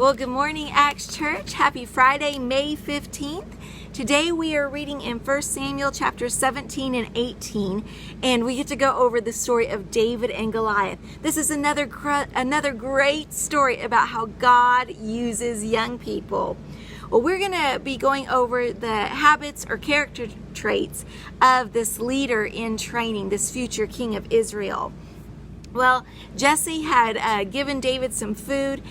Well, good morning, Acts Church. Happy Friday, May 15th. Today we are reading in 1 Samuel chapters 17 and 18, and we get to go over the story of David and Goliath. This is another great story about how God uses young people. Well, we're going to be going over the habits or character traits of this leader in training, this future king of Israel. Well, Jesse had given David some food.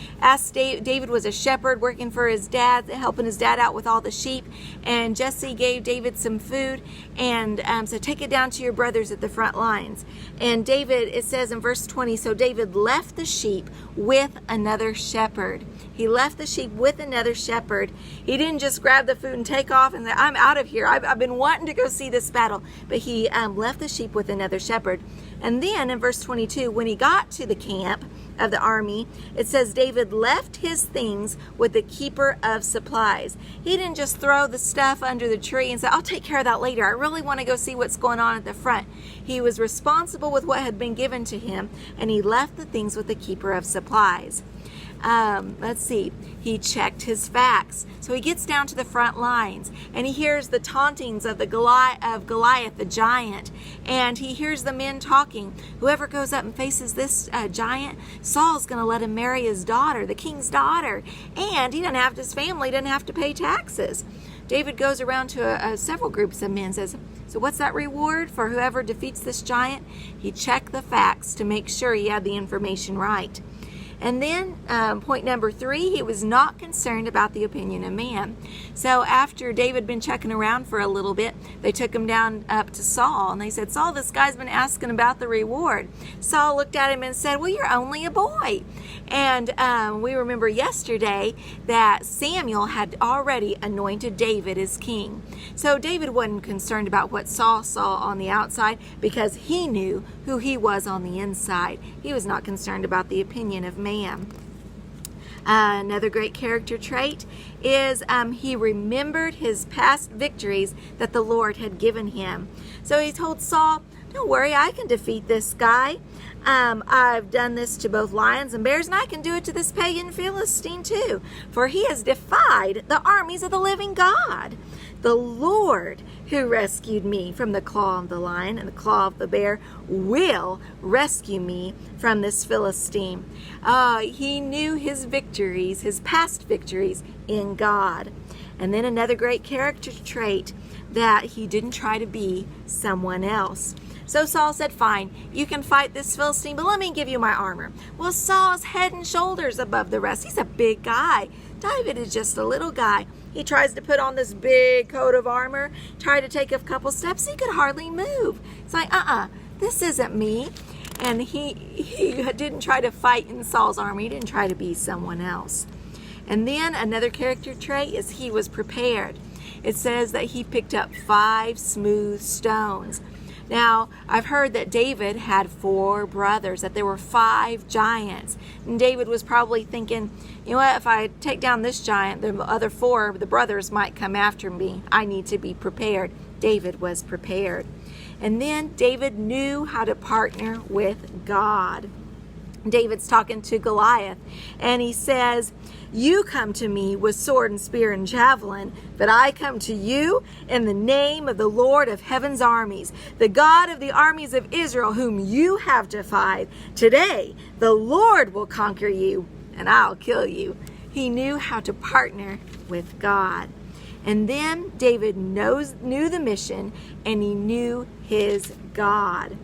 David was a shepherd working for his dad, helping his dad out with all the sheep. And Jesse gave David some food and said, take it down to your brothers at the front lines. And David, it says in verse 20, so David left the sheep with another shepherd. He left the sheep with another shepherd. He didn't just grab the food and take off and say, I'm out of here. I've been wanting to go see this battle. But he left the sheep with another shepherd. And then in verse 22, when he got to the camp of the army, it says David left his things with the keeper of supplies. He didn't just throw the stuff under the tree and say, I'll take care of that later. I really want to go see what's going on at the front. He was responsible with what had been given to him, and he left the things with the keeper of supplies. Let's see, he checked his facts. So he gets down to the front lines and he hears the tauntings of Goliath the giant, and he hears the men talking. Whoever goes up and faces this giant, Saul's going to let him marry his daughter, the king's daughter, and he doesn't have his family doesn't have to pay taxes. David goes around to several groups of men and says, so what's that reward for whoever defeats this giant? He checked the facts to make sure he had the information right. And then point number 3, he was not concerned about the opinion of man. So after David had been checking around for a little bit, they took him down up to Saul, and they said, Saul, this guy's been asking about the reward. Saul looked at him and said, well, you're only a boy. And we remember yesterday that Samuel had already anointed David as king. So David wasn't concerned about what Saul saw on the outside because he knew who he was on the inside. He was not concerned about the opinion of man. Another great character trait is he remembered his past victories that the Lord had given him. So he told Saul, don't worry, I can defeat this guy. I've done this to both lions and bears, and I can do it to this pagan Philistine too. For he has defied the armies of the living God. The Lord who rescued me from the claw of the lion and the claw of the bear will rescue me from this Philistine. He knew his victories, his past victories in God. And then another great character trait, that he didn't try to be someone else. So Saul said, fine, you can fight this Philistine, but let me give you my armor. Well, Saul's head and shoulders above the rest. He's a big guy. David is just a little guy. He tries to put on this big coat of armor, try to take a couple steps. He could hardly move. It's like, this isn't me. And he didn't try to fight in Saul's army. He didn't try to be someone else. And then another character trait is he was prepared. It says that he picked up 5 smooth stones. Now, I've heard that David had 4 brothers, that there were 5 giants. And David was probably thinking, you know what, if I take down this giant, the other 4, the brothers might come after me. I need to be prepared. David was prepared. And then David knew how to partner with God. David's talking to Goliath, and he says, you come to me with sword and spear and javelin, but I come to you in the name of the Lord of heaven's armies, the God of the armies of Israel, whom you have defied. Today, the Lord will conquer you, and I'll kill you. He knew how to partner with God. And then David knew the mission, and he knew his God.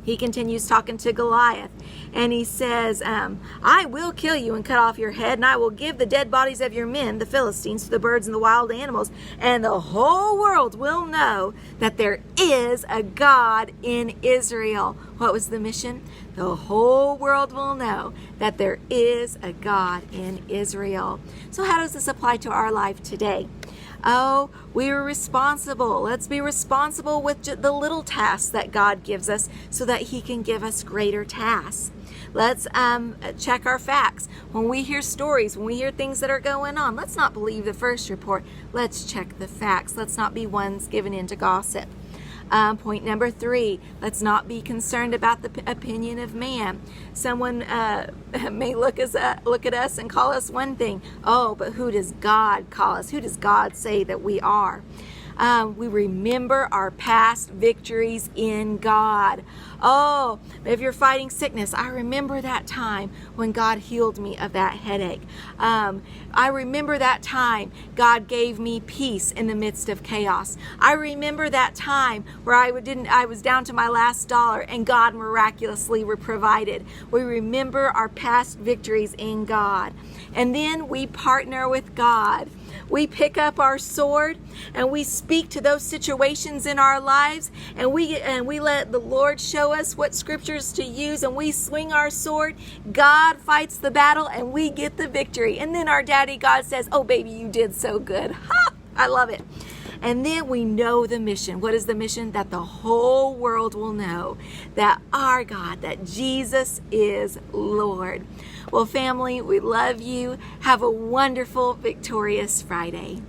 He continues talking to Goliath, and he says, I will kill you and cut off your head, and I will give the dead bodies of your men, the Philistines, to the birds and the wild animals, and the whole world will know that there is a God in Israel. What was the mission? The whole world will know that there is a God in Israel. So how does this apply to our life today? Oh, we are responsible. Let's be responsible with the little tasks that God gives us so that he can give us greater tasks. Let's check our facts. When we hear stories, when we hear things that are going on, let's not believe the first report. Let's check the facts. Let's not be ones given into gossip. Point number 3, let's not be concerned about the opinion of man. Someone may look at us and call us one thing. Oh, but who does God call us? Who does God say that we are? We remember our past victories in God. Oh, if you're fighting sickness, I remember that time when God healed me of that headache. I remember that time God gave me peace in the midst of chaos. I remember that time where I was down to my last dollar and God miraculously provided. We remember our past victories in God. And then we partner with God. We pick up our sword and we speak to those situations in our lives, and we let the Lord show us what scriptures to use, and we swing our sword. God fights the battle and we get the victory. And then our daddy God says, "Oh baby, you did so good." Ha! I love it. And then we know the mission. What is the mission? That the whole world will know that our God, that Jesus is Lord. Well, family, we love you. Have a wonderful, victorious Friday.